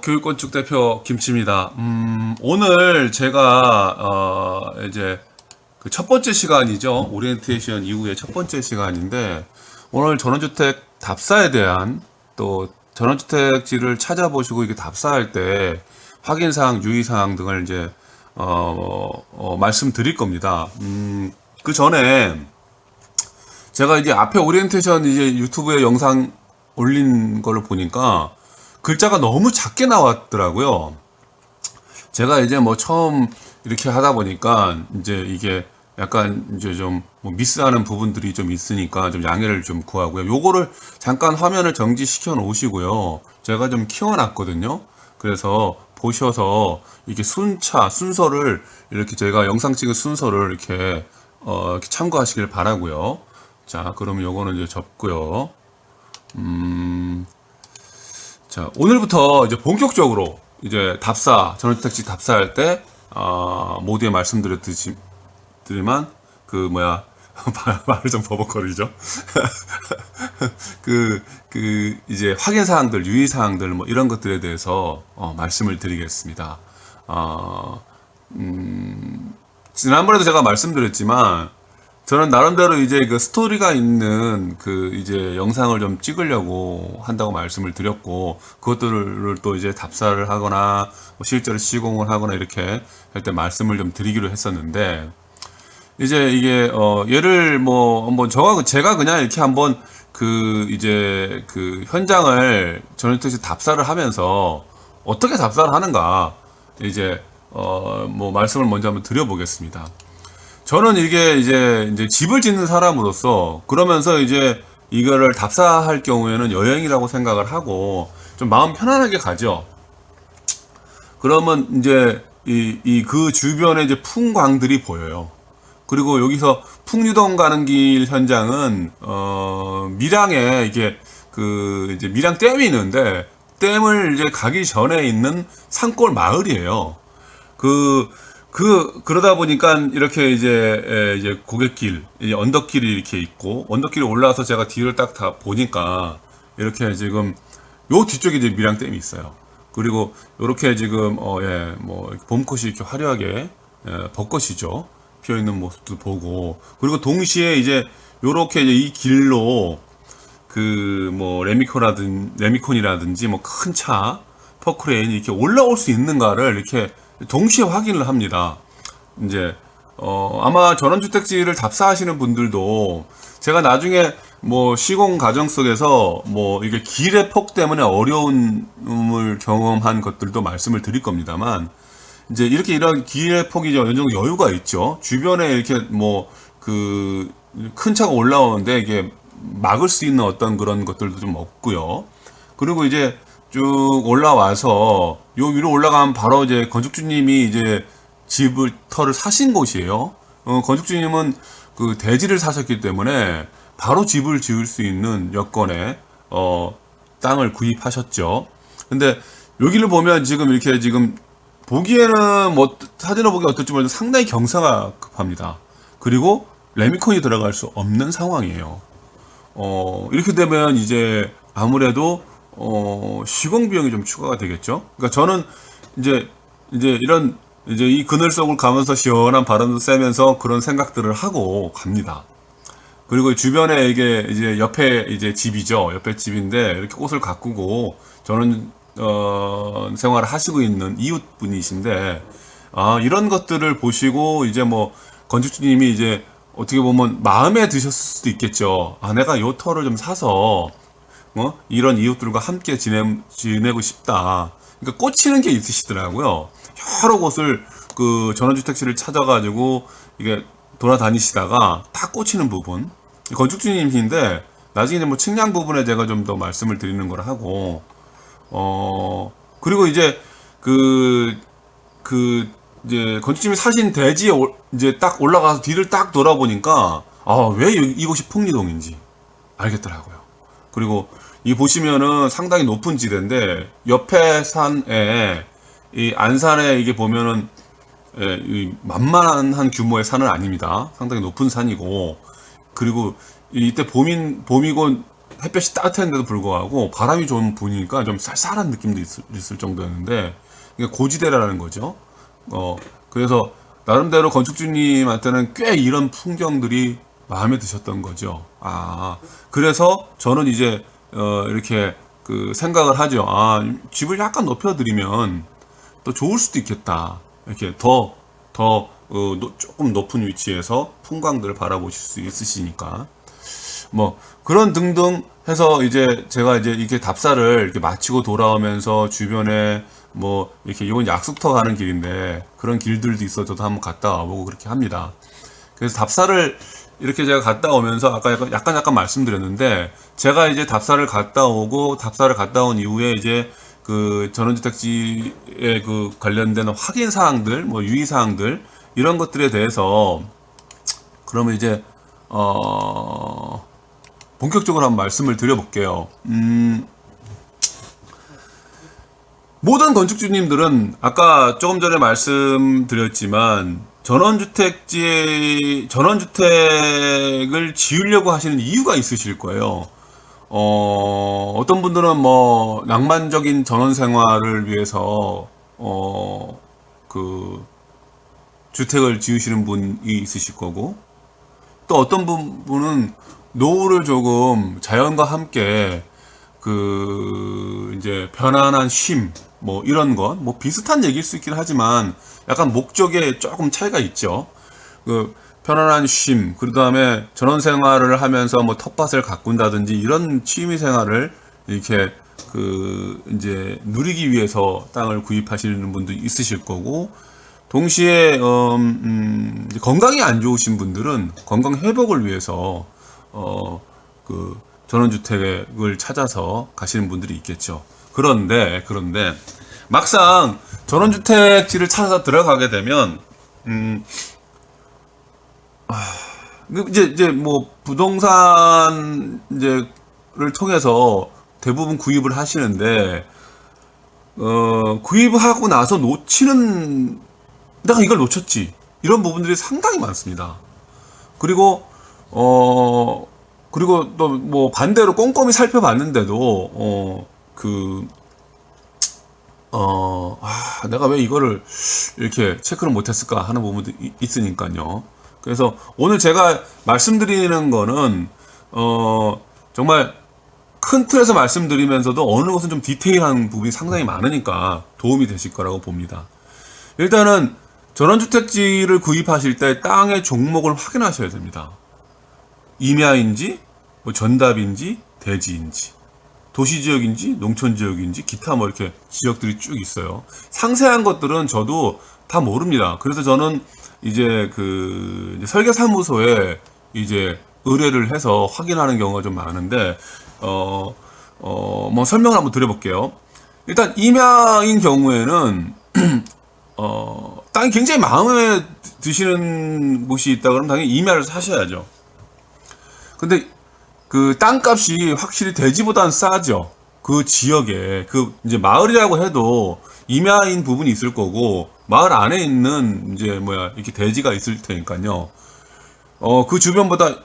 교육건축 대표 김치입니다. 오늘 제가 이제 그 첫 번째 시간이죠. 오리엔테이션 이후에 첫 번째 시간인데 오늘 전원주택 답사에 대한 또 전원주택지를 찾아보시고 이게 답사할 때 확인사항, 유의사항 등을 이제 말씀드릴 겁니다. 그 전에 제가 이제 앞에 오리엔테이션 이제 유튜브에 영상 올린 걸로 보니까 글자가 너무 작게 나왔더라고요. 제가 이제 뭐 처음 이렇게 하다 보니까 이제 이게 약간 이제 좀뭐 미스하는 부분들이 좀 있으니까 좀 양해를 좀 구하고요. 요거를 잠깐 화면을 정지시켜 놓으시고요. 제가 좀 키워놨거든요. 그래서 보셔서 이게 순서를 이렇게 제가 영상 찍은 순서를 이렇게 참고하시길 바라고요. 자, 그러면 요거는 이제 접고요. 자, 오늘부터 이제 본격적으로 이제 전원주택지 답사할 때, 모두에 말씀드렸지만, 말을 좀 버벅거리죠. 이제 확인사항들, 유의사항들, 뭐 이런 것들에 대해서, 말씀을 드리겠습니다. 지난번에도 제가 말씀드렸지만, 저는 나름대로 이제 그 스토리가 있는 그 이제 영상을 좀 찍으려고 한다고 말씀을 드렸고, 그것들을 또 이제 답사를 하거나, 뭐 실제로 시공을 하거나 이렇게 할 때 말씀을 좀 드리기로 했었는데, 이제 이게, 얘를 뭐 한번 제가 그냥 이렇게 한번 이제 현장을 전원주택지 답사를 하면서 어떻게 답사를 하는가, 이제, 뭐 말씀을 먼저 한번 드려보겠습니다. 저는 이게 이제 집을 짓는 사람으로서 그러면서 이제 이거를 답사할 경우에는 여행이라고 생각을 하고 좀 마음 편안하게 가죠. 그러면 이제 그 주변에 이제 풍광들이 보여요. 그리고 여기서 풍류동 가는 길 현장은 밀양에 이게 이제 밀양 댐이 있는데 댐을 이제 가기 전에 있는 산골 마을이에요. 그러다 보니까 이렇게 이제 고갯길, 이제 언덕길이 이렇게 있고, 언덕길에 올라와서 제가 뒤를 딱 다 보니까, 이렇게 지금, 요 뒤쪽에 이제 밀양댐이 있어요. 그리고, 요렇게 지금, 뭐, 봄꽃이 이렇게 화려하게, 벚꽃이죠. 피어있는 모습도 보고, 그리고 동시에 이제, 요렇게 이제 이 길로, 뭐, 레미콘이라든지, 뭐, 큰 차, 퍼크레인이 이렇게 올라올 수 있는가를 이렇게, 동시에 확인을 합니다. 이제 아마 전원주택지를 답사하시는 분들도 제가 나중에 뭐 시공 과정 속에서 뭐 이게 길의 폭 때문에 어려움을 경험한 것들도 말씀을 드릴 겁니다만 이제 이런 길의 폭이 어느 정도 여유가 있죠. 주변에 이렇게 뭐 큰 차가 올라오는데 이게 막을 수 있는 어떤 그런 것들도 좀 없고요. 그리고 이제 쭉 올라와서 요 위로 올라가면 바로 이제 건축주님이 이제 터를 사신 곳이에요. 건축주님은 그 대지를 사셨기 때문에 바로 집을 지을 수 있는 여건에 땅을 구입하셨죠. 근데 여기를 보면 지금 이렇게 지금 보기에는 뭐 사진을 보기 어떨지 모르겠는데 상당히 경사가 급합니다. 그리고 레미콘이 들어갈 수 없는 상황이에요. 이렇게 되면 이제 아무래도 시공 비용이 좀 추가가 되겠죠. 그러니까 저는 이제 이 그늘 속을 가면서 시원한 바람도 쐬면서 그런 생각들을 하고 갑니다. 그리고 주변에 이게 이제 옆에 이제 집이죠. 옆에 집인데 이렇게 꽃을 가꾸고 저는 생활을 하시고 있는 이웃분이신데 이런 것들을 보시고 이제 뭐 건축주님이 이제 어떻게 보면 마음에 드셨을 수도 있겠죠. 내가 요 터를 좀 사서 이런 이웃들과 함께 지내고 싶다. 그러니까 꽂히는 게 있으시더라고요. 여러 곳을 전원주택지를 찾아가지고 이게 돌아다니시다가 딱 꽂히는 부분. 건축주님이신데 나중에 이제 뭐 측량 부분에 제가 좀 더 말씀을 드리는 걸 하고, 그리고 이제 이제 건축주님이 사신 대지에 이제 딱 올라가서 뒤를 딱 돌아보니까 왜 이곳이 풍리동인지 알겠더라고요. 그리고 이 보시면은 상당히 높은 지대인데 옆에 산에 이 안산에 이게 보면은 이 만만한 규모의 산은 아닙니다. 상당히 높은 산이고 그리고 이때 봄이고 햇볕이 따뜻한데도 불구하고 바람이 좀 부니까 좀 쌀쌀한 느낌도 있을 정도였는데 이게 고지대라는 거죠. 그래서 나름대로 건축주님한테는 꽤 이런 풍경들이 마음에 드셨던 거죠. 그래서 저는 이제 이렇게 그 생각을 하죠. 집을 약간 높여드리면 또 좋을 수도 있겠다. 이렇게 조금 높은 위치에서 풍광들을 바라보실 수 있으시니까. 뭐, 그런 등등 해서 이제 제가 이제 이렇게 답사를 이렇게 마치고 돌아오면서 주변에 뭐, 이렇게 이건 약수터 가는 길인데 그런 길들도 있어 저도 한번 갔다 와보고 그렇게 합니다. 그래서 답사를 이렇게 제가 갔다 오면서 아까 약간 말씀드렸는데 제가 이제 답사를 갔다 온 이후에 이제 그 전원주택지에 그 관련된 확인 사항들, 뭐 유의 사항들 이런 것들에 대해서 그러면 이제 본격적으로 한번 말씀을 드려볼게요. 모든 건축주님들은 아까 조금 전에 말씀드렸지만 전원주택을 지으려고 하시는 이유가 있으실 거예요. 어떤 분들은 뭐 낭만적인 전원 생활을 위해서 그 주택을 지으시는 분이 있으실 거고 또 어떤 분은 노후를 조금 자연과 함께 그 이제 편안한 쉼 뭐 이런 것 뭐 비슷한 얘기일 수 있긴 하지만 약간 목적에 조금 차이가 있죠. 그 편안한 쉼, 그 다음에 전원 생활을 하면서 뭐 텃밭을 가꾼다든지 이런 취미 생활을 이렇게 그 이제 누리기 위해서 땅을 구입하시는 분도 있으실 거고 동시에 건강이 안 좋으신 분들은 건강 회복을 위해서 그 전원주택을 찾아서 가시는 분들이 있겠죠. 그런데 막상 전원주택지를 찾아서 들어가게 되면 이제 뭐 부동산 이제를 통해서 대부분 구입을 하시는데 구입하고 나서 놓치는 내가 이걸 놓쳤지 이런 부분들이 상당히 많습니다. 그리고 또 뭐 반대로 꼼꼼히 살펴봤는데도 내가 왜 이거를 이렇게 체크를 못했을까 하는 부분도 있으니까요. 그래서 오늘 제가 말씀드리는 거는 정말 큰 틀에서 말씀드리면서도 어느 것은 좀 디테일한 부분이 상당히 많으니까 도움이 되실 거라고 봅니다. 일단은 전원주택지를 구입하실 때 땅의 종목을 확인하셔야 됩니다. 임야인지, 뭐 전답인지, 대지인지, 도시지역인지, 농촌지역인지, 기타 뭐 이렇게 지역들이 쭉 있어요. 상세한 것들은 저도 다 모릅니다. 그래서 저는 이제 이제 설계사무소에 이제 의뢰를 해서 확인하는 경우가 좀 많은데, 뭐 설명을 한번 드려볼게요. 일단 임야인 경우에는 땅이 굉장히 마음에 드시는 곳이 있다 그러면 당연히 임야를 사셔야죠. 근데 그 땅값이 확실히 대지보다는 싸죠. 그 지역에 이제 마을이라고 해도 임야인 부분이 있을 거고 마을 안에 있는 이제 이렇게 대지가 있을 테니까요. 그 주변보다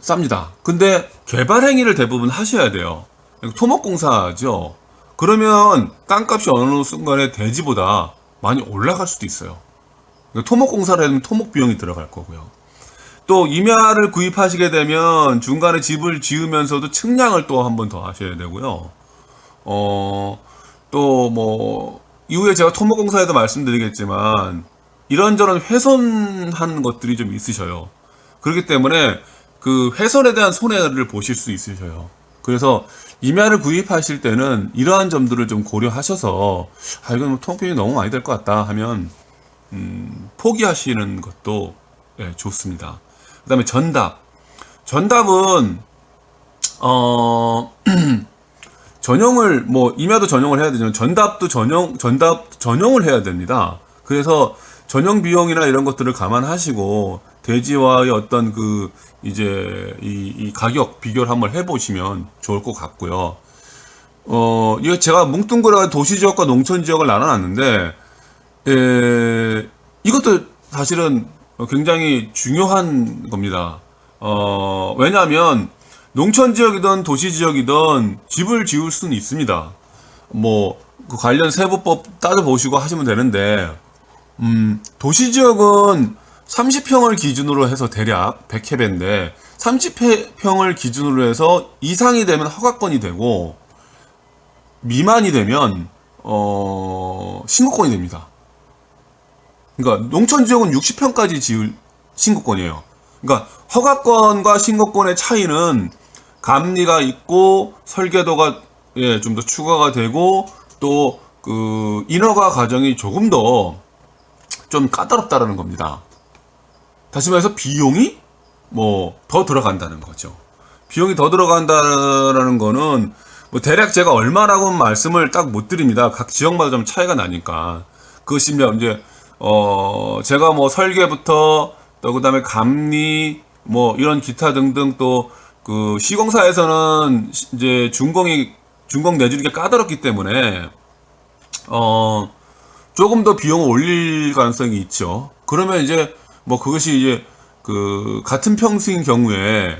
쌉니다. 근데 개발 행위를 대부분 하셔야 돼요. 토목공사죠. 그러면 땅값이 어느 순간에 대지보다 많이 올라갈 수도 있어요. 토목공사를 하면 토목 비용이 들어갈 거고요. 또 임야를 구입하시게 되면 중간에 집을 지으면서도 측량을 또 한 번 더 하셔야 되고요. 또 뭐 이후에 제가 토목공사에도 말씀드리겠지만 이런저런 훼손한 것들이 좀 있으셔요. 그렇기 때문에 그 훼손에 대한 손해를 보실 수 있으셔요. 그래서 임야를 구입하실 때는 이러한 점들을 좀 고려하셔서 이건 뭐 통비용이 너무 많이 될 것 같다 하면 포기하시는 것도 좋습니다. 그 다음에 전답은 전용을 뭐 임야도 전용을 해야 되지만 전답 전용을 해야 됩니다. 그래서 전용 비용이나 이런 것들을 감안하시고 대지와의 어떤 이제 이 가격 비교를 한번 해보시면 좋을 것 같고요. 이거 제가 뭉뚱그려 도시지역과 농촌지역을 나눠놨는데 이것도 사실은 굉장히 중요한 겁니다. 왜냐하면 농촌 지역이든 도시 지역이든 집을 지을 수는 있습니다. 뭐 그 관련 세부법 따져보시고 하시면 되는데, 도시 지역은 30평을 기준으로 해서 대략 100회인데 30평을 기준으로 해서 이상이 되면 허가권이 되고 미만이 되면 신고권이 됩니다. 그러니까 농촌 지역은 60평까지 지을 신고권이에요. 그러니까 허가권과 신고권의 차이는 감리가 있고 설계도가 좀 더 추가가 되고 또 그 인허가 과정이 조금 더 좀 까다롭다라는 겁니다. 다시 말해서 비용이 뭐 더 들어간다는 거죠. 비용이 더 들어간다라는 거는 뭐 대략 제가 얼마라고 말씀을 딱 못 드립니다. 각 지역마다 좀 차이가 나니까. 그것이 이제 제가 뭐 설계부터 또 그다음에 감리 뭐 이런 기타 등등 또 그 시공사에서는 이제 준공 내주는 게 까다롭기 때문에 조금 더 비용을 올릴 가능성이 있죠. 그러면 이제 뭐 그것이 이제 그 같은 평수인 경우에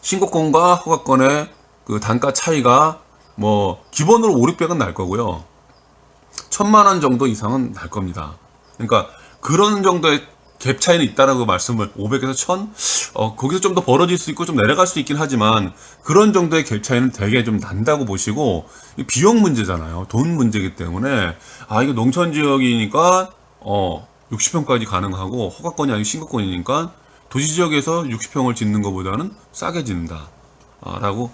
신고권과 허가권의 그 단가 차이가 뭐 기본으로 5, 600은 날 거고요. 1000만 원 정도 이상은 날 겁니다. 그러니까 그런 정도의 갭 차이는 있다라고 말씀을 500에서 1000 거기서 좀 더 벌어질 수 있고 좀 내려갈 수 있긴 하지만 그런 정도의 갭 차이는 되게 좀 난다고 보시고 비용 문제잖아요. 돈 문제이기 때문에 이거 농촌 지역이니까 60평까지 가능하고 허가권이 아니고 신고권이니까 도시 지역에서 60평을 짓는 것보다는 싸게 짓는다 라고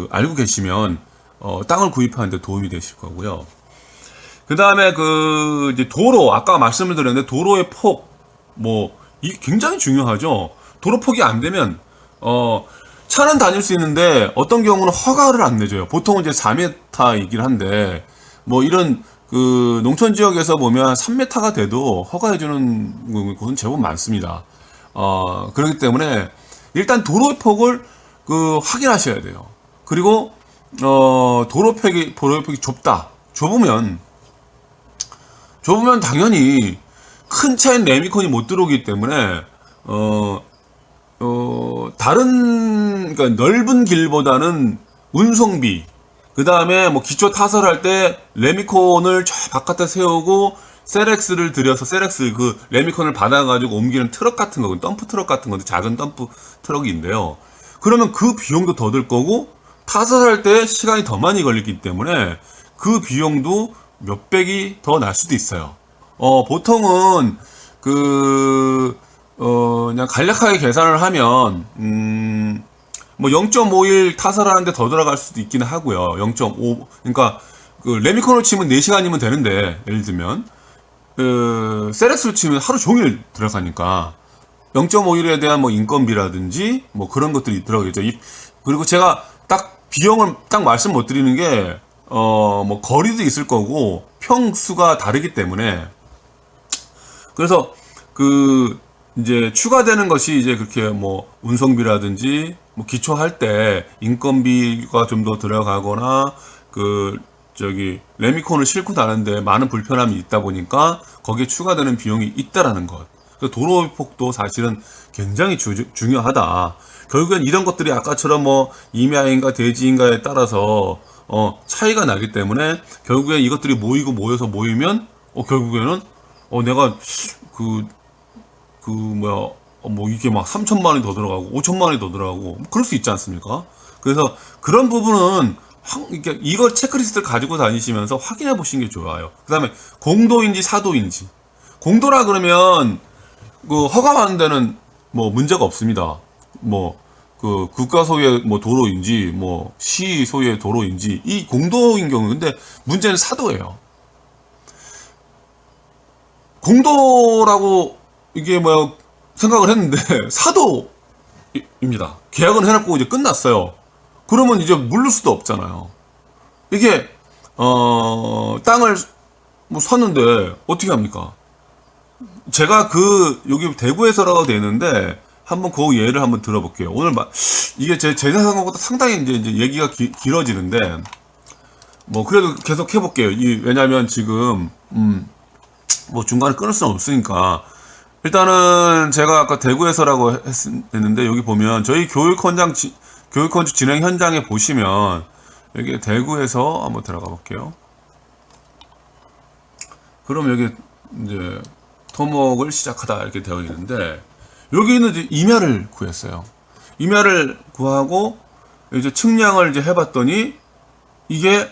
알고 계시면 땅을 구입하는 데 도움이 되실 거고요. 그 다음에 이제 도로, 아까 말씀을 드렸는데 도로의 폭, 이 굉장히 중요하죠. 도로 폭이 안 되면, 차는 다닐 수 있는데 어떤 경우는 허가를 안 내줘요. 보통은 이제 4m이긴 한데, 이런 농촌 지역에서 보면 3m가 돼도 허가해주는 곳은 제법 많습니다. 그렇기 때문에 일단 도로의 폭을 확인하셔야 돼요. 그리고, 도로폭이 좁다. 좁으면 당연히 큰 차인 레미콘이 못 들어오기 때문에 그러니까 넓은 길보다는 운송비, 그 다음에 기초 타설할 때 레미콘을 저 바깥에 세우고 세렉스를 들여서 레미콘을 받아가지고 옮기는 트럭 같은 거, 덤프 트럭 같은 건데 작은 덤프 트럭인데요. 그러면 그 비용도 더 들 거고 타설할 때 시간이 더 많이 걸리기 때문에 그 비용도 몇백이 더 날 수도 있어요. 보통은 그냥 간략하게 계산을 하면 0.5일 타설하는데 더 들어갈 수도 있긴 하고요. 0.5 그러니까 레미콘을 치면 4시간이면 되는데 예를 들면 세렉스로 치면 하루 종일 들어가니까 0.5일에 대한 인건비라든지 그런 것들이 들어가겠죠. 그리고 제가 비용을 말씀 못 드리는 게 거리도 있을 거고, 평수가 다르기 때문에. 그래서, 이제, 추가되는 것이 이제 그렇게 운송비라든지, 기초할 때 인건비가 좀 더 들어가거나, 레미콘을 싣고 다는데 많은 불편함이 있다 보니까, 거기에 추가되는 비용이 있다라는 것. 도로 폭도 사실은 굉장히 중요하다. 결국엔 이런 것들이 아까처럼 임야인가 대지인가에 따라서, 차이가 나기 때문에 결국에 이것들이 모여서 모이면 결국에는 내가 이게 3천만 원이 더 들어가고 5천만 원이 더 들어가고 그럴 수 있지 않습니까? 그래서 그런 부분은 이걸 체크리스트를 가지고 다니시면서 확인해 보시는 게 좋아요. 그 다음에 공도인지 사도인지. 공도라 그러면 허가 받는 데는 문제가 없습니다. 국가 소유의 도로인지, 시 소유의 도로인지, 이 공도인 경우, 근데 문제는 사도예요. 공도라고 이게 생각을 했는데, 사도입니다. 계약은 해놨고 이제 끝났어요. 그러면 이제 물를 수도 없잖아요. 이게, 땅을 샀는데, 어떻게 합니까? 제가 여기 대구에서라고 되는데, 한번 그 예를 한번 들어볼게요. 오늘 이게 제 생각한 것보다 상당히 이제 얘기가 길어지는데, 그래도 계속 해볼게요. 왜냐면 지금, 중간에 끊을 수는 없으니까, 일단은 제가 아까 대구에서라고 했는데 여기 보면 저희 교육 건축 진행 현장에 보시면 여기 대구에서 한번 들어가 볼게요. 그럼 여기 이제 토목을 시작하다 이렇게 되어 있는데 여기는 이제 임야를 구했어요. 임야를 구하고 이제 측량을 이제 해봤더니 이게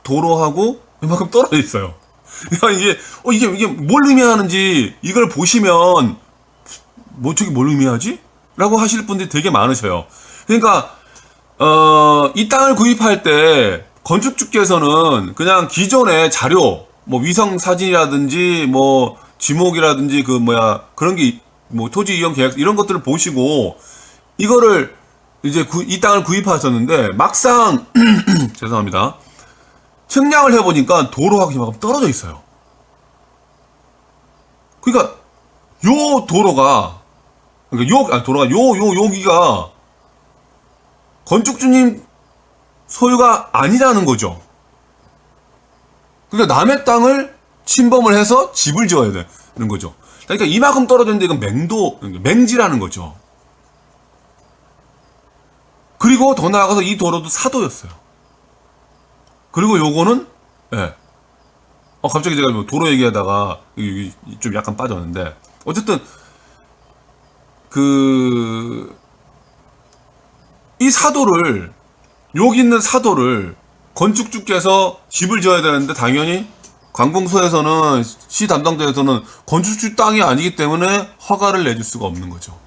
도로하고 이만큼 떨어져 있어요. 야, 이게 뭘 의미하는지 이걸 보시면 뭐 저게 뭘 의미하지? 라고 하실 분들이 되게 많으셔요. 그러니까 이 땅을 구입할 때 건축주께서는 그냥 기존의 자료, 뭐 위성 사진이라든지 뭐 지목이라든지 그 뭐야 그런 게 뭐 토지 이용 계약 이런 것들을 보시고 이거를 이제 이 땅을 구입하셨는데 막상 죄송합니다. 측량을 해보니까 도로하고 이만큼 떨어져 있어요. 그러니까 요 도로가 그러니까 여기가 건축주님 소유가 아니라는 거죠. 그러니까 남의 땅을 침범을 해서 집을 지어야 되는 거죠. 그러니까 이만큼 떨어졌는데 이건 맹지라는 거죠. 그리고 더 나아가서 이 도로도 사도였어요. 그리고 요거는 예. 갑자기 제가 뭐 도로 얘기하다가 좀 약간 빠졌는데 어쨌든 이 사도를 여기 있는 사도를 건축주께서 집을 지어야 되는데 당연히 관공서에서는 시 담당자에서는 건축주 땅이 아니기 때문에 허가를 내줄 수가 없는 거죠.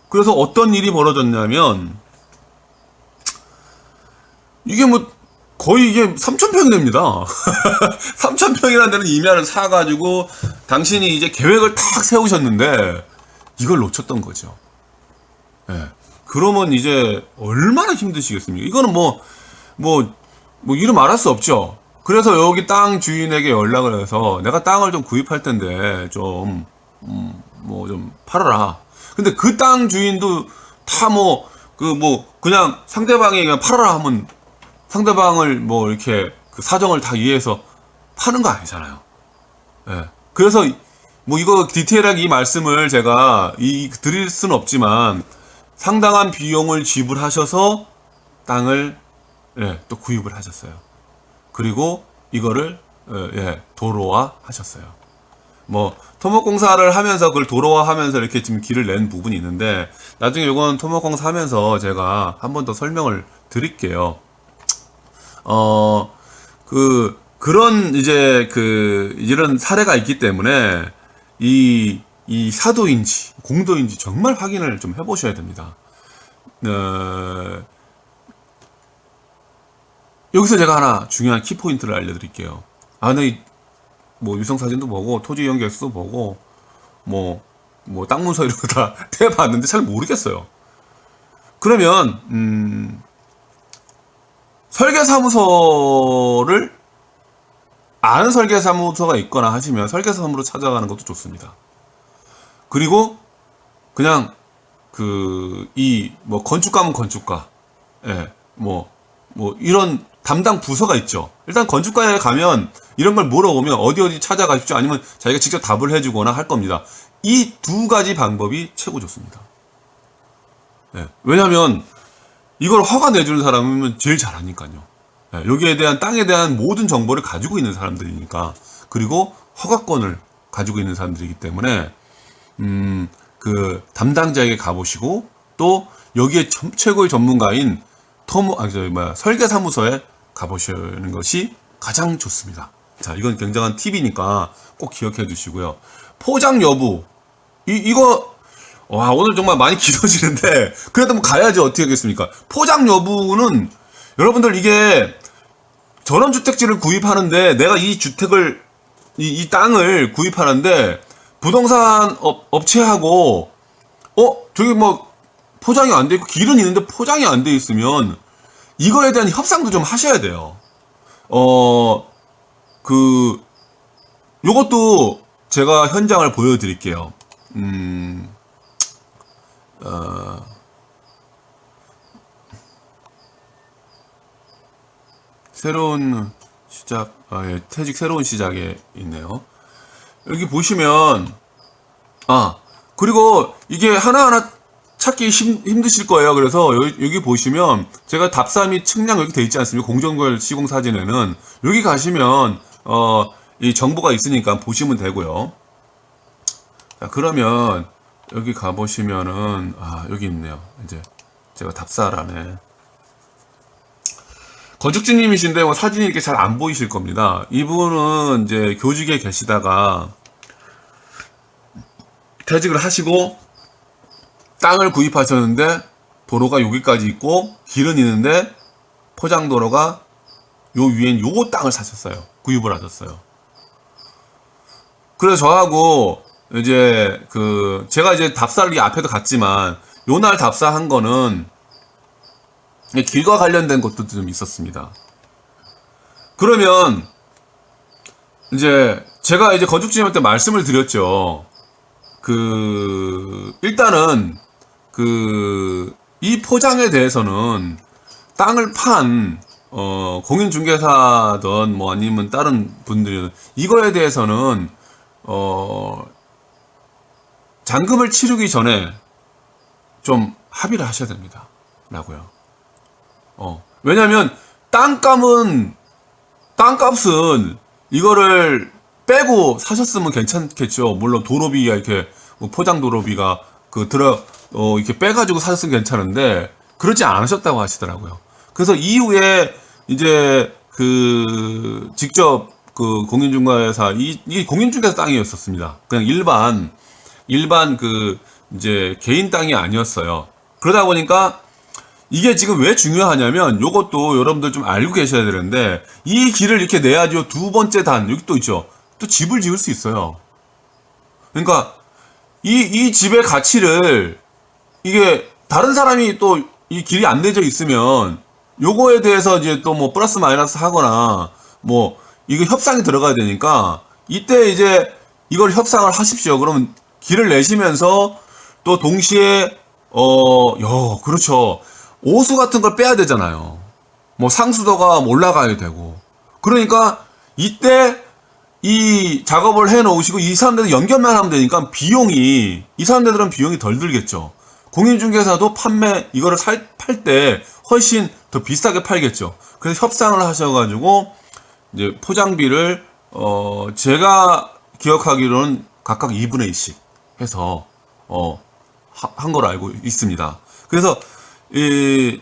그래서 어떤 일이 벌어졌냐면 이게 뭐 거의 이게 3,000평이 됩니다. 3,000평이라는 데는 임야를 사가지고 당신이 이제 계획을 탁 세우셨는데 이걸 놓쳤던 거죠. 예. 그러면 이제 얼마나 힘드시겠습니까? 이거는 뭐 이름 말할 수 없죠. 그래서 여기 땅 주인에게 연락을 해서 내가 땅을 좀 구입할 텐데 좀 팔아라. 근데 그 땅 주인도 다 그냥 상대방이 그냥 팔아라 하면 상대방을 뭐 이렇게 그 사정을 다 이해해서 파는 거 아니잖아요. 예. 그래서 뭐 이거 디테일하게 이 말씀을 제가 드릴 수는 없지만 상당한 비용을 지불하셔서 땅을 또 구입을 하셨어요. 그리고 이거를 도로화 하셨어요. 뭐 토목공사를 하면서 그걸 도로화하면서 이렇게 지금 길을 낸 부분이 있는데 나중에 이건 토목공사 하면서 제가 한 번 더 설명을 드릴게요. 그런 이제 이런 사례가 있기 때문에 이 사도인지 공도인지 정말 확인을 좀 해보셔야 됩니다. 여기서 제가 하나 중요한 키포인트를 알려드릴게요. 네, 뭐 위성 사진도 보고 토지 이용 계획서도 보고 뭐 땅 문서 이런 거 다 대봤는데 잘 모르겠어요. 그러면 설계사무소를 아는 설계사무소가 있거나 하시면 설계사무소로 찾아가는 것도 좋습니다. 그리고 그냥 뭐 건축가면 건축가, 뭐 이런 담당 부서가 있죠. 일단 건축가에 가면 이런 걸 물어보면 어디 찾아가십시오. 아니면 자기가 직접 답을 해주거나 할 겁니다. 이 두 가지 방법이 최고 좋습니다. 왜냐하면 이걸 허가 내주는 사람은 제일 잘하니까요. 여기에 대한 땅에 대한 모든 정보를 가지고 있는 사람들이니까 그리고 허가권을 가지고 있는 사람들이기 때문에 그 담당자에게 가보시고 또 여기에 최고의 전문가인 설계사무소에 가보시는 것이 가장 좋습니다. 자, 이건 굉장한 팁이니까 꼭 기억해 주시고요. 포장 여부 이거 오늘 정말 많이 길어지는데 그래도 뭐 가야지 어떻게 하겠습니까? 포장 여부는 여러분들 이게 전원주택지를 구입하는데 내가 이 주택을 이 땅을 구입하는데 부동산 업체하고 저기 뭐 포장이 안 돼 있고 길은 있는데 포장이 안 돼 있으면 이거에 대한 협상도 좀 하셔야 돼요. 요것도 제가 현장을 보여드릴게요. 새로운 시작, 퇴직 새로운 시작에 있네요. 여기 보시면 아, 그리고 이게 하나하나 찾기 힘드실 거예요. 그래서 여기 보시면 제가 답사 및 측량 여기 돼 있지 않습니까? 공정거래 시공 사진에는 여기 가시면 이 정보가 있으니까 보시면 되고요. 자, 그러면 여기 가보시면은 여기 있네요. 이제 제가 답사란에 건축주님이신데 뭐 사진이 이렇게 잘 안 보이실 겁니다. 이분은 이제 교직에 계시다가 퇴직을 하시고 땅을 구입하셨는데 도로가 여기까지 있고 길은 있는데 포장도로가 요 위엔 요 땅을 사셨어요. 구입을 하셨어요. 그래서 저하고 이제 제가 이제 답사를 이 앞에도 갔지만 요날 답사한 거는 길과 관련된 것도 좀 있었습니다. 그러면 이제 제가 이제 건축주님한테 말씀을 드렸죠. 일단은 이 포장에 대해서는 땅을 판 공인중개사든 뭐 아니면 다른 분들이 이거에 대해서는 잔금을 치르기 전에 좀 합의를 하셔야 됩니다. 라고요. 왜냐면 땅값은 이거를 빼고 사셨으면 괜찮겠죠. 물론 도로비야 이렇게 뭐 포장 도로비가 이렇게 빼가지고 사셨으면 괜찮은데 그러지 않으셨다고 하시더라고요. 그래서 이후에 이제 직접 공인중개사 이 공인중개사 땅이었었습니다. 그냥 일반 이제 개인 땅이 아니었어요. 그러다 보니까 이게 지금 왜 중요하냐면 요것도 여러분들 좀 알고 계셔야 되는데 이 길을 이렇게 내야죠. 두 번째 단 여기 또 있죠. 또 집을 지을 수 있어요. 그러니까 이 집의 가치를 이게 다른 사람이 또 이 길이 안 내져 있으면 요거에 대해서 이제 또 뭐 플러스 마이너스 하거나 뭐 이거 협상이 들어가야 되니까 이때 이제 이걸 협상을 하십시오. 그러면 길을 내시면서 또 동시에 그렇죠. 오수 같은 걸 빼야 되잖아요. 뭐 상수도가 올라가야 되고. 그러니까 이때 이 작업을 해 놓으시고 이 사람들 연결만 하면 되니까 이 사람들은 비용이 덜 들겠죠. 공인중개사도 이거를 팔 때 훨씬 더 비싸게 팔겠죠. 그래서 협상을 하셔가지고 이제 포장비를 제가 기억하기로는 각각 2분의 1씩 해서 한 걸로 알고 있습니다. 그래서 이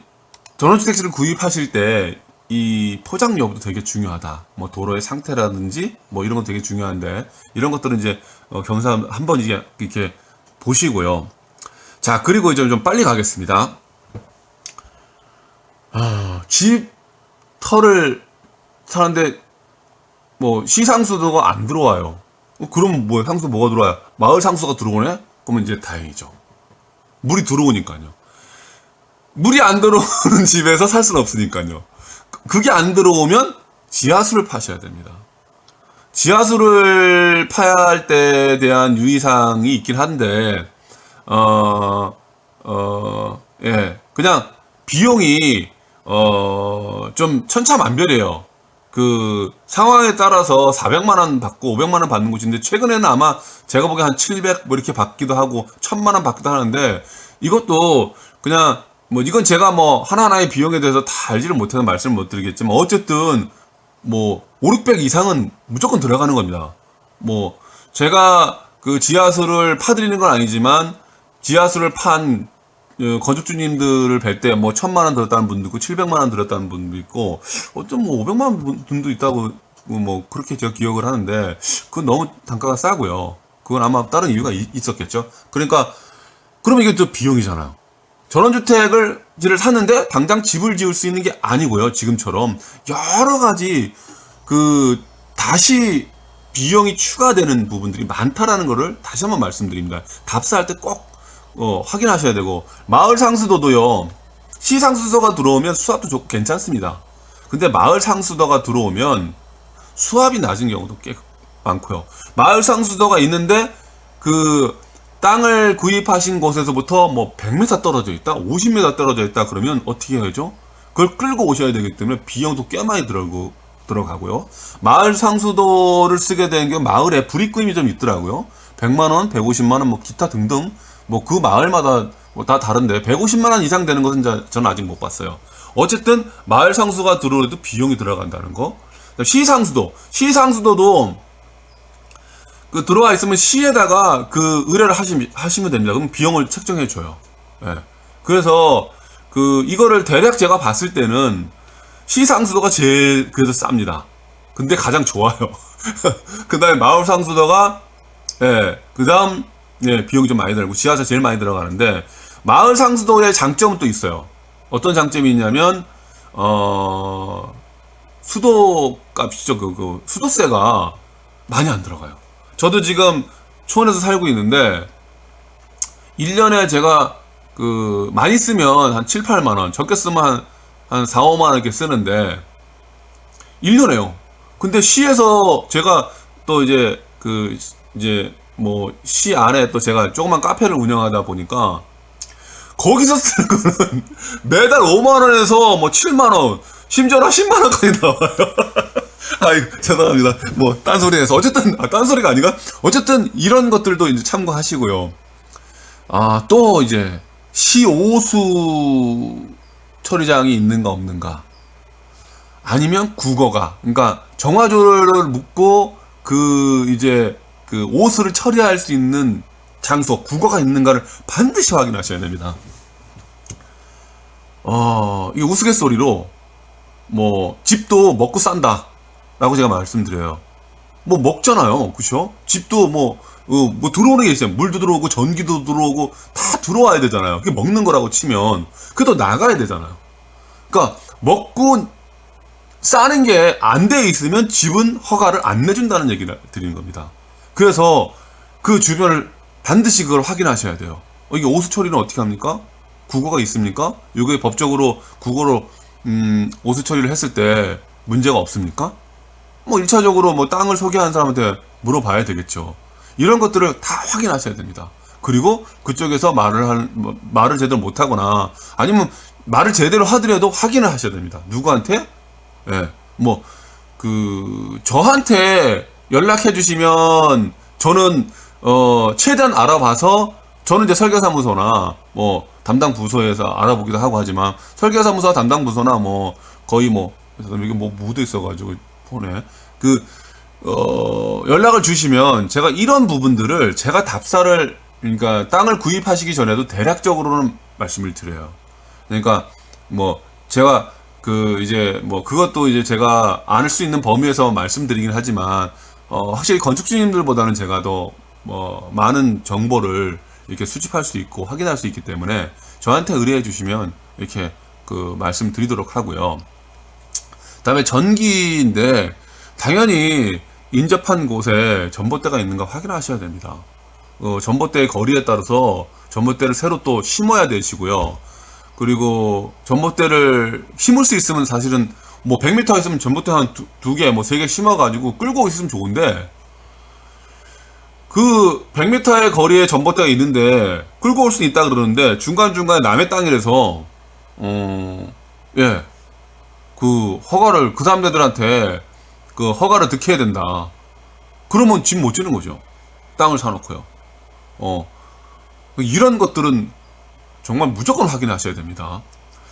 전원주택지를 구입하실 때 이 포장 여부도 되게 중요하다. 뭐 도로의 상태라든지 뭐 이런 건 되게 중요한데 이런 것들은 이제 경사 한번 이렇게 보시고요. 자, 그리고 이제 좀 빨리 가겠습니다. 집 터를 사는데 뭐 시상수도가 안 들어와요. 그럼 뭐 상수 뭐가 들어와요? 마을 상수가 들어오네? 그러면 이제 다행이죠. 물이 들어오니까요. 물이 안 들어오는 집에서 살 수는 없으니까요. 그게 안 들어오면 지하수를 파셔야 됩니다. 지하수를 파야 할 때에 대한 유의사항이 있긴 한데, 예. 그냥 비용이, 좀 천차만별이에요. 상황에 따라서 400만원 받고 500만원 받는 곳인데, 최근에는 아마 제가 보기엔 한 700 뭐 이렇게 받기도 하고, 1000만원 받기도 하는데, 이것도 그냥, 뭐 이건 제가 뭐 하나하나의 비용에 대해서 다 알지를 못해서 말씀을 못 드리겠지만 어쨌든 뭐 5, 600 이상은 무조건 들어가는 겁니다. 뭐 제가 지하수를 파드리는 건 아니지만 지하수를 판 건축주님들을 뵐 때 뭐 1000만원 들었다는 분도 있고 700만원 들었다는 분도 있고 어떤 뭐 500만원 분도 있다고 뭐 그렇게 제가 기억을 하는데 그건 너무 단가가 싸고요. 그건 아마 다른 이유가 있었겠죠. 그러니까 그러면 이게 또 비용이잖아요. 전원주택을 샀는데 당장 집을 지을 수 있는 게 아니고요. 지금처럼 여러 가지 다시 비용이 추가되는 부분들이 많다라는 거를 다시 한번 말씀드립니다. 답사할 때 꼭 확인하셔야 되고 마을 상수도도요. 시 상수도가 들어오면 수압도 좋고 괜찮습니다. 근데 마을 상수도가 들어오면 수압이 낮은 경우도 꽤 많고요. 마을 상수도가 있는데 땅을 구입하신 곳에서부터 뭐 100m 떨어져 있다, 50m 떨어져 있다 그러면 어떻게 해야죠? 그걸 끌고 오셔야 되기 때문에 비용도 꽤 많이 들어가고요. 마을 상수도를 쓰게 되는 게 마을에 불입금이 좀 있더라고요. 100만 원, 150만 원, 뭐 기타 등등 뭐 그 마을마다 뭐 다 다른데 150만 원 이상 되는 것은 저는 아직 못 봤어요. 어쨌든 마을 상수가 들어오려도 비용이 들어간다는 거. 시상수도도 그 들어와 있으면 시에다가 그 의뢰를 하시면 됩니다. 그럼 비용을 책정해 줘요. 예. 그래서 그 이거를 대략 제가 봤을 때는 시상수도가 제일 그래도 쌉니다. 근데 가장 좋아요. 그 다음에 마을 상수도가 예, 그 다음 예, 비용이 좀 많이 들고 지하철 제일 많이 들어가는데 마을 상수도의 장점은 또 있어요. 어떤 장점이 있냐면 수도 값이죠. 그 수도세가 많이 안 들어가요. 저도 지금 초원에서 살고 있는데 1년에 제가 그 많이 쓰면 한 7, 8만 원, 적게 쓰면 한 4, 5만 원 이렇게 쓰는데 1년에요. 근데 시에서 제가 또 이제 그 이제 뭐 시 안에 또 제가 조그만 카페를 운영하다 보니까 거기서 쓰는 거는 매달 5만 원에서 뭐 7만 원, 심지어는 10만 원까지 나와요. 아이, 죄송합니다. 뭐 딴소리해서 어쨌든 딴소리가 아니가 어쨌든 이런 것들도 이제 참고하시고요. 또 이제 시오수 처리장이 있는가 없는가 아니면 국어가 그러니까 정화조를 묻고 그 이제 그 오수를 처리할 수 있는 장소 국어가 있는가를 반드시 확인하셔야 됩니다. 이 우스갯소리로 뭐 집도 먹고 산다 라고 제가 말씀드려요. 뭐 먹잖아요. 그쵸? 집도 뭐 들어오는 게 있어요. 물도 들어오고 전기도 들어오고 다 들어와야 되잖아요. 그게 먹는 거라고 치면 그래도 나가야 되잖아요. 그러니까 먹고 싸는 게 안 돼 있으면 집은 허가를 안 내준다는 얘기를 드리는 겁니다. 그래서 그 주변을 반드시 그걸 확인하셔야 돼요. 이게 오수 처리는 어떻게 합니까? 국어가 있습니까? 이게 법적으로 국어로 오수 처리를 했을 때 문제가 없습니까? 뭐 1차적으로 뭐 땅을 소개한 사람한테 물어봐야 되겠죠. 이런 것들을 다 확인하셔야 됩니다. 그리고 그쪽에서 말을 제대로 못하거나 아니면 말을 제대로 하더라도 확인을 하셔야 됩니다. 누구한테? 예, 뭐 저한테 연락해 주시면 저는 최대한 알아봐서 저는 이제 설계사무소나 뭐 담당 부서에서 알아보기도 하고 하지만 설계사무소 담당 부서나 뭐 거의 뭐 이게 뭐 묻어 있어가지고 폰에 연락을 주시면 제가 이런 부분들을 제가 답사를 그러니까 땅을 구입하시기 전에도 대략적으로는 말씀을 드려요. 그러니까 뭐 제가 이제 뭐 그것도 이제 제가 알 수 있는 범위에서 말씀드리긴 하지만 확실히 건축주님들보다는 제가 더 많은 정보를 이렇게 수집할 수 있고 확인할 수 있기 때문에 저한테 의뢰해 주시면 이렇게 말씀드리도록 하고요. 그다음에 전기인데 당연히 인접한 곳에 전봇대가 있는가 확인하셔야 됩니다. 전봇대의 거리에 따라서 전봇대를 새로 또 심어야 되시고요. 그리고 전봇대를 심을 수 있으면 사실은 뭐 100m 있으면 전봇대 한 두 개, 뭐 3개 심어가지고 끌고 있으면 좋은데 그 100m의 거리에 전봇대가 있는데 끌고 올 수는 있다 그러는데 중간중간에 남의 땅이라서 예, 그 허가를 그 사람들한테 그 허가를 득해야 된다. 그러면 집 못 지는 거죠. 땅을 사놓고요. 이런 것들은 정말 무조건 확인하셔야 됩니다.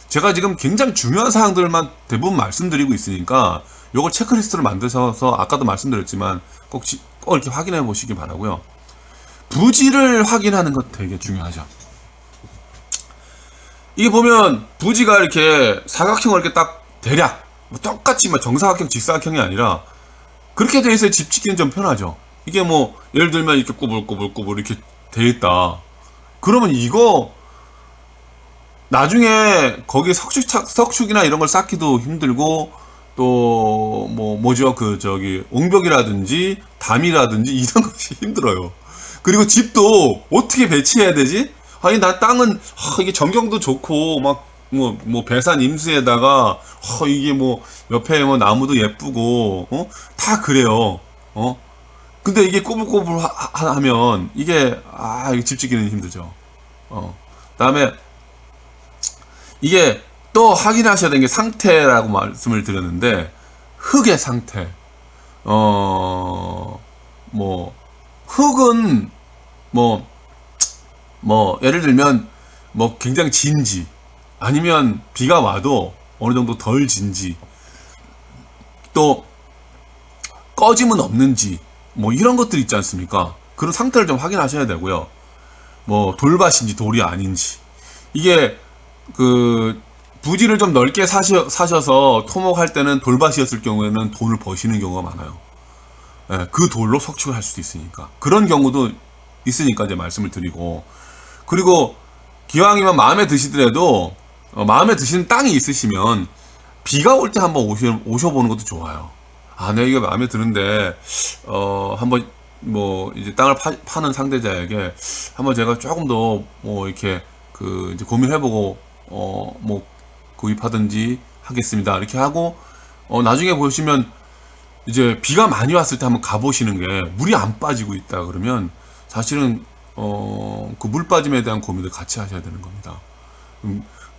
제가 지금 굉장히 중요한 사항들만 대부분 말씀드리고 있으니까 요걸 체크리스트를 만드셔서 아까도 말씀드렸지만 꼭 이렇게 확인해 보시기 바라고요. 부지를 확인하는 것 되게 중요하죠. 이게 보면 부지가 이렇게 사각형을 이렇게 딱 대략 뭐 똑같이 뭐 정사각형, 직사각형이 아니라 그렇게 돼 있어야 집 짓기는 좀 편하죠. 이게 뭐 예를 들면 이렇게 꼬불꼬불꼬불 이렇게 돼 있다. 그러면 이거 나중에 거기 석축이나 이런 걸 쌓기도 힘들고 또 뭐죠 옹벽이라든지 담이라든지 이런 것이 힘들어요. 그리고 집도 어떻게 배치해야 되지? 아니 나 땅은 이게 전경도 좋고 막 뭐 배산 임수에다가 이게 뭐 옆에 뭐 나무도 예쁘고 다 그래요. 근데 이게 꼬불꼬불 하면 이게 이게 집 짓기는 힘들죠. 그다음에 이게 또 확인하셔야 되는 게 상태라고 말씀을 드렸는데 흙의 상태. 뭐 흙은 뭐, 예를 들면, 뭐, 굉장히 진지, 아니면 비가 와도 어느 정도 덜 진지, 또, 꺼짐은 없는지, 뭐, 이런 것들 있지 않습니까? 그런 상태를 좀 확인하셔야 되고요. 뭐, 돌밭인지 돌이 아닌지. 이게, 부지를 좀 넓게 사셔서 토목할 때는 돌밭이었을 경우에는 돈을 버시는 경우가 많아요. 예, 그 돌로 석축을 할 수도 있으니까. 그런 경우도 있으니까 이제 말씀을 드리고. 그리고 기왕이면 마음에 드시더라도, 마음에 드시는 땅이 있으시면 비가 올 때 한번 오셔보는 것도 좋아요. 아, 내가 이거 마음에 드는데, 한번 뭐 이제 땅을 파는 상대자에게 한번 제가 조금 더 뭐 이렇게 이제 고민해보고, 뭐 구입하든지 하겠습니다. 이렇게 하고, 나중에 보시면 이제 비가 많이 왔을 때 한번 가보시는 게 물이 안 빠지고 있다 그러면 사실은 그 물 빠짐에 대한 고민을 같이 하셔야 되는 겁니다.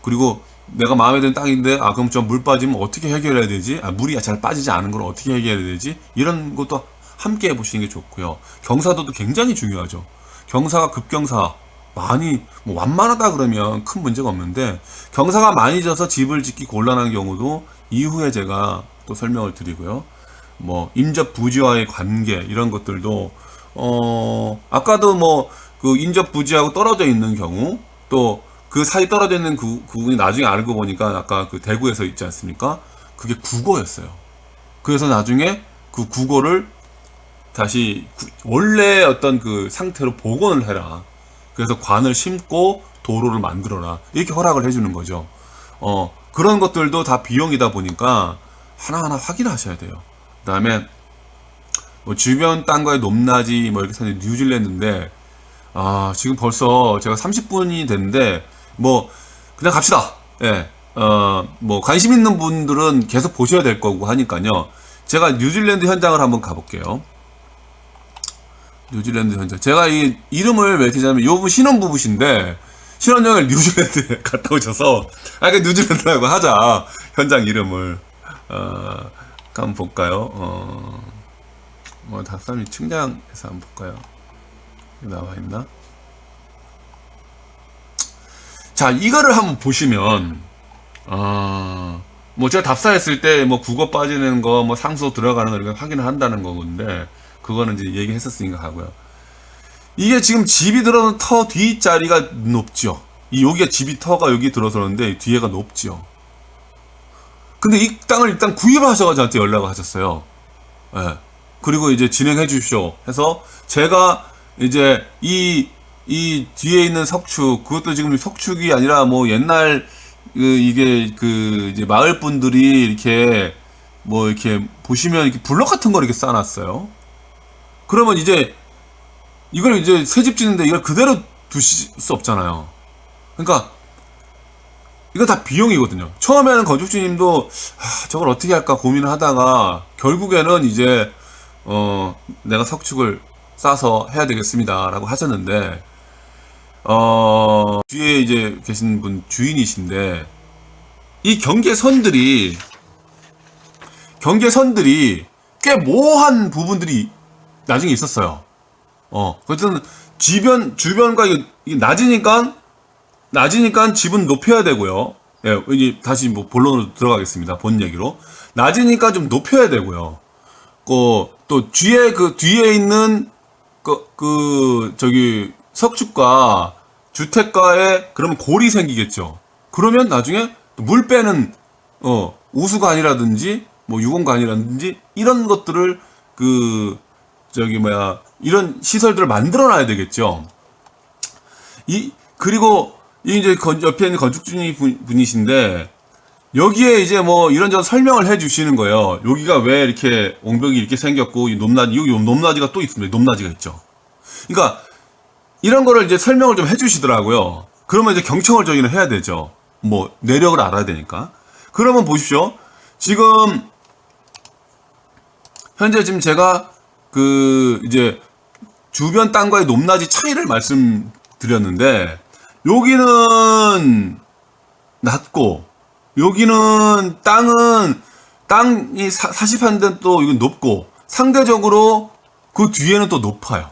그리고 내가 마음에 드는 땅인데 그럼 좀 물 빠지면 어떻게 해결해야 되지? 물이 잘 빠지지 않은 걸 어떻게 해결해야 되지? 이런 것도 함께 해보시는 게 좋고요. 경사도도 굉장히 중요하죠. 경사가 급경사 많이 뭐 완만하다 그러면 큰 문제가 없는데 경사가 많이 져서 집을 짓기 곤란한 경우도 이후에 제가 또 설명을 드리고요. 뭐 인접 부지와의 관계 이런 것들도 아까도 뭐 그 인접 부지하고 떨어져 있는 경우 또 그 사이 떨어져 있는 부분이 나중에 알고 보니까 아까 그 대구에서 있지 않습니까? 그게 국어였어요. 그래서 나중에 그 국어를 다시 원래 어떤 그 상태로 복원을 해라. 그래서 관을 심고 도로를 만들어라. 이렇게 허락을 해주는 거죠. 그런 것들도 다 비용이다 보니까 하나하나 확인하셔야 돼요. 그 다음에 뭐 주변 땅과의 높낮이 뭐 이렇게 사는 뉴질랜드인데 지금 벌써 제가 30분이 됐는데 뭐 그냥 갑시다. 예. 뭐 관심 있는 분들은 계속 보셔야 될 거고 하니까요. 제가 뉴질랜드 현장을 한번 가볼게요. 뉴질랜드 현장. 제가 이 이름을 왜 이렇게 하냐면 요분 신혼부부신데 신혼여행을 뉴질랜드에 갔다 오셔서 그 뉴질랜드라고 하자. 현장 이름을 한번 볼까요? 뭐 답사미 측량해서 한번 볼까요? 나와 있나? 자, 이거를 한번 보시면 뭐 제가 답사했을 때 뭐 국어 빠지는 거, 뭐 상수 들어가는 거 이렇게 확인을 한다는 거건데 그거는 이제 얘기했었으니까 하고요. 이게 지금 집이 들어선 터 뒷자리가 높죠. 여기가 집이 터가 여기 들어서는데 뒤에가 높죠. 근데 이 땅을 일단 구입하셔가지고 저한테 연락을 하셨어요. 예. 그리고 이제 진행해 주십시오 해서 제가 이제 이 뒤에 있는 석축 그것도 지금 석축이 아니라 뭐 옛날 이게 이제 마을 분들이 이렇게 뭐 이렇게 보시면 이렇게 블럭 같은 거 이렇게 쌓아놨어요. 그러면 이제 이걸 이제 새 집 짓는데 이걸 그대로 두실 수 없잖아요. 그러니까 이거 다 비용이거든요. 처음에는 건축주님도 저걸 어떻게 할까 고민을 하다가 결국에는 이제 내가 석축을 싸서 해야 되겠습니다 라고 하셨는데 뒤에 이제 계신 분 주인이신데 이 경계선들이 꽤 모호한 부분들이 나중에 있었어요. 그래서 주변과 이게 낮으니까 집은 높여야 되고요. 예, 이제 다시 뭐 본론으로 들어가겠습니다. 본 얘기로. 낮으니까 좀 높여야 되고요. 또 뒤에 있는 저기 석축과 주택가에 그러면 골이 생기겠죠. 그러면 나중에 물 빼는 우수관이라든지 뭐 유공관이라든지 이런 것들을 이런 시설들을 만들어 놔야 되겠죠. 그리고 이제 옆에 있는 건축주님 분이신데 여기에 이제 뭐 이런저런 설명을 해 주시는 거예요. 여기가 왜 이렇게 옹벽이 이렇게 생겼고 여기 높낮이가 또 있습니다. 높낮이가 있죠. 그러니까 이런 거를 이제 설명을 좀 해 주시더라고요. 그러면 이제 경청을 저희는 해야 되죠. 뭐 내력을 알아야 되니까. 그러면 보십시오. 지금 현재 지금 제가 이제 주변 땅과의 높낮이 차이를 말씀드렸는데 여기는 낮고 여기는 땅이 사십한 데는 또 이건 높고 상대적으로 그 뒤에는 또 높아요.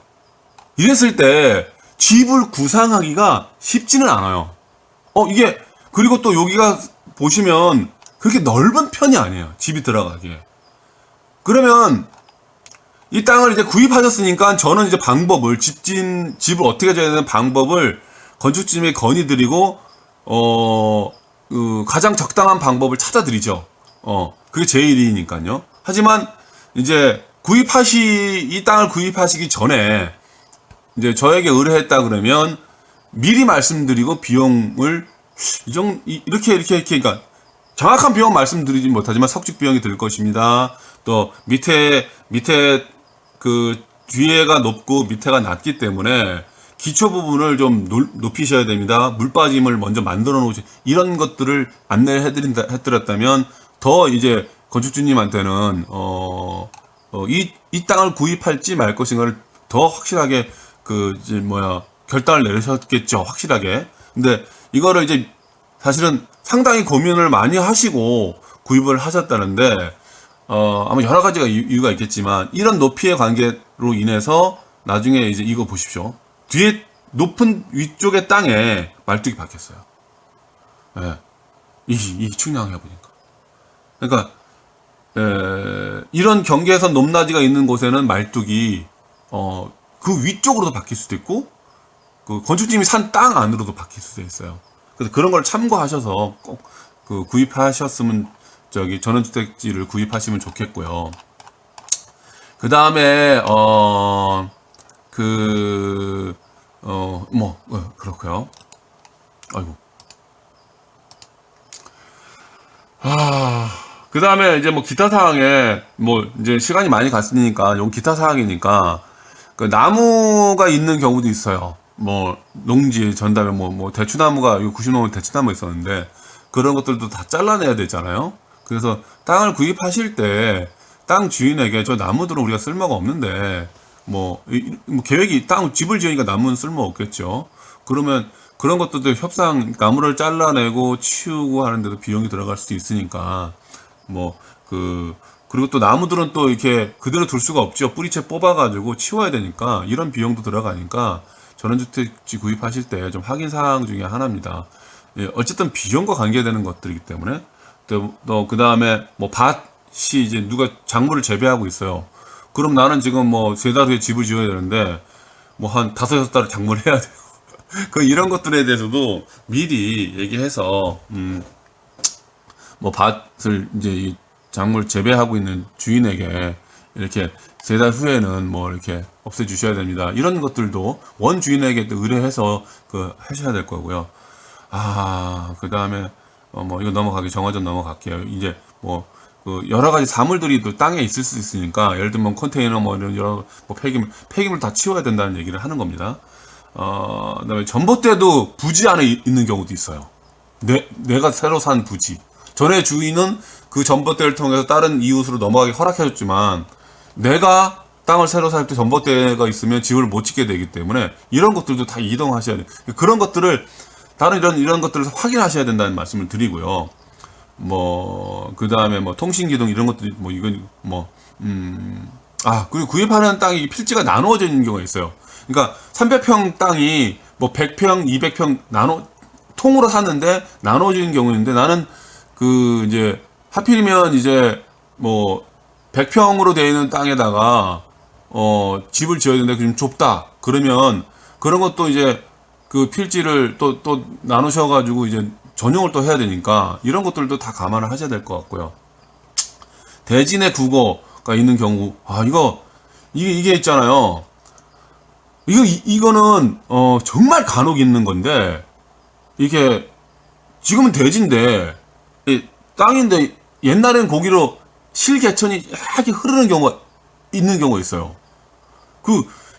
이랬을 때 집을 구상하기가 쉽지는 않아요. 이게, 그리고 또 여기가 보시면 그렇게 넓은 편이 아니에요. 집이 들어가기에. 그러면 이 땅을 이제 구입하셨으니까 저는 이제 방법을, 집을 어떻게 지어야 되는 방법을 건축주님에 건의드리고, 가장 적당한 방법을 찾아드리죠. 그게 제 일이니까요. 하지만 이제 이 땅을 구입하시기 전에 이제 저에게 의뢰했다 그러면 미리 말씀드리고 비용을 이렇게 그러니까 정확한 비용 말씀드리지 못하지만 석축 비용이 들 것입니다. 또 밑에 그 뒤에가 높고 밑에가 낮기 때문에 기초 부분을 좀 높이셔야 됩니다. 물 빠짐을 먼저 만들어 놓으시 이런 것들을 안내를 해드렸다면 더 이제 건축주님한테는 이 땅을 구입할지 말 것인가를 더 확실하게 결단을 내리셨겠죠. 확실하게. 근데 이거를 이제 사실은 상당히 고민을 많이 하시고 구입을 하셨다는데 아마 여러 가지가 이유가 있겠지만 이런 높이의 관계로 인해서 나중에 이제 이거 보십시오. 뒤에 높은 위쪽의 땅에 말뚝이 박혔어요. 예. 이 측량해 보니까. 그러니까 이런 경계선 높낮이가 있는 곳에는 말뚝이 그 위쪽으로도 박힐 수도 있고 그 건축주님이 산 땅 안으로도 박힐 수도 있어요. 그래서 그런 걸 참고하셔서 꼭 그 구입하셨으면 전원주택지를 구입하시면 좋겠고요. 그 다음에 그렇고요. 아이고. 그 다음에 이제 기타 사항에 이제 시간이 많이 갔으니까 용 기타 사항이니까 그 나무가 있는 경우도 있어요. 농지 전담에 대추나무가 90나무 대추나무 있었는데 그런 것들도 다 잘라내야 되잖아요. 그래서 땅을 구입하실 때 땅 주인에게 저 나무들은 우리가 쓸모가 없는데 계획이 집을 지으니까 나무는 쓸모 없겠죠. 그러면 그런 것들도 나무를 잘라내고 치우고 하는데도 비용이 들어갈 수도 있으니까 그리고 또 나무들은 또 이렇게 그대로 둘 수가 없죠. 뿌리채 뽑아가지고 치워야 되니까 이런 비용도 들어가니까 전원주택지 구입하실 때 좀 확인 사항 중에 하나입니다. 예, 어쨌든 비용과 관계되는 것들이기 때문에 또 그 다음에 밭이 이제 누가 작물을 재배하고 있어요. 그럼 나는 지금 3달 후에 집을 지어야 되는데 한 5-6달 작물을 해야 돼요. 이런 것들에 대해서도 미리 얘기해서 밭을 이제 이 작물 재배하고 있는 주인에게 이렇게 3달 후에는 이렇게 없애주셔야 됩니다. 이런 것들도 원 주인에게 또 의뢰해서 하셔야 될 거고요. 그 다음에 이거 정화전 넘어갈게요. 이제 여러 가지 사물들이 또 땅에 있을 수 있으니까 예를 들면 컨테이너 이런 여러 폐기물 다 치워야 된다는 얘기를 하는 겁니다. 그다음에 전봇대도 부지 안에 있는 경우도 있어요. 내가 새로 산 부지. 전에 주인은 그 전봇대를 통해서 다른 이웃으로 넘어가기 허락해줬지만 내가 땅을 새로 살 때 전봇대가 있으면 집을 못 짓게 되기 때문에 이런 것들도 다 이동하셔야 돼요. 그런 것들을 이런 것들을 확인하셔야 된다는 말씀을 드리고요. 그 다음에 통신기둥 이런 것들이 그리고 구입하는 땅이 필지가 나누어져 있는 경우가 있어요. 그러니까 300평 땅이 100평, 200평 통으로 샀는데 나눠지는 경우인데 나는 이제 하필이면 이제 100평으로 되어 있는 땅에다가 집을 지어야 되는데 좀 좁다. 그러면 그런 것도 이제 그 필지를 또 나누셔가지고 이제 전용을 또 해야 되니까 이런 것들도 다 감안을 하셔야 될 것 같고요. 대진의 국어가 있는 경우 이게 있잖아요. 이거는 정말 간혹 있는 건데 이게 지금은 대지인데 땅인데 옛날엔 고기로 실개천이 이렇게 흐르는 경우가 있는 경우가 있어요.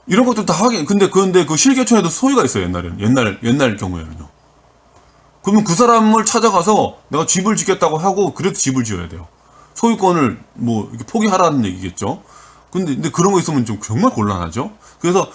이런 것들 다 하긴 근데 그 실개천에도 소유가 있어요. 옛날 경우에는요. 그러면 그 사람을 찾아가서 내가 집을 짓겠다고 하고 그래도 집을 지어야 돼요. 소유권을 이렇게 포기하라는 얘기겠죠. 근데 그런 거 있으면 좀 정말 곤란하죠. 그래서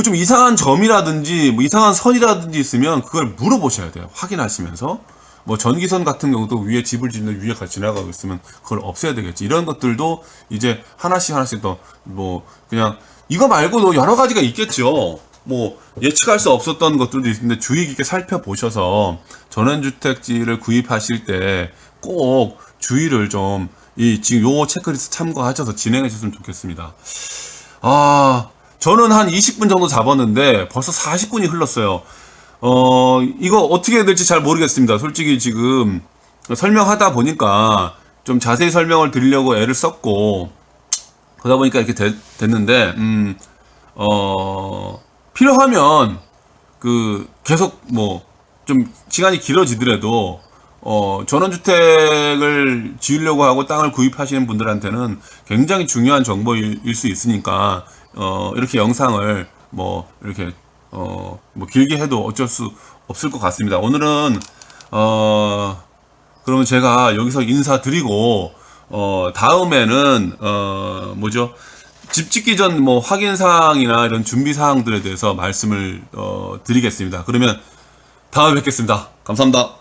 좀 이상한 점이라든지 이상한 선이라든지 있으면 그걸 물어보셔야 돼요. 확인하시면서 뭐 전기선 같은 경우도 위에 집을 짓는 위에 같이 지나가고 있으면 그걸 없애야 되겠지. 이런 것들도 이제 하나씩 하나씩 더 뭐 그냥 이거 말고도 여러 가지가 있겠죠. 뭐 예측할 수 없었던 것들도 있는데 주의 깊게 살펴보셔서 전원주택지를 구입하실 때 꼭 주의를 좀 이 지금 요 체크리스트 참고하셔서 진행해 주셨으면 좋겠습니다. 아, 저는 한 20분 정도 잡았는데 벌써 40분이 흘렀어요. 이거 어떻게 해야 될지 잘 모르겠습니다. 솔직히 지금 설명하다 보니까 좀 자세히 설명을 드리려고 애를 썼고, 그러다 보니까 이렇게 됐는데, 필요하면 계속 뭐, 좀 시간이 길어지더라도, 전원주택을 지으려고 하고 땅을 구입하시는 분들한테는 굉장히 중요한 정보일 수 있으니까, 이렇게 영상을 뭐, 이렇게, 뭐, 길게 해도 어쩔 수 없을 것 같습니다. 오늘은, 그러면 제가 여기서 인사드리고, 다음에는, 뭐죠? 집 짓기 전 뭐 확인사항이나 이런 준비사항들에 대해서 말씀을, 드리겠습니다. 그러면 다음에 뵙겠습니다. 감사합니다.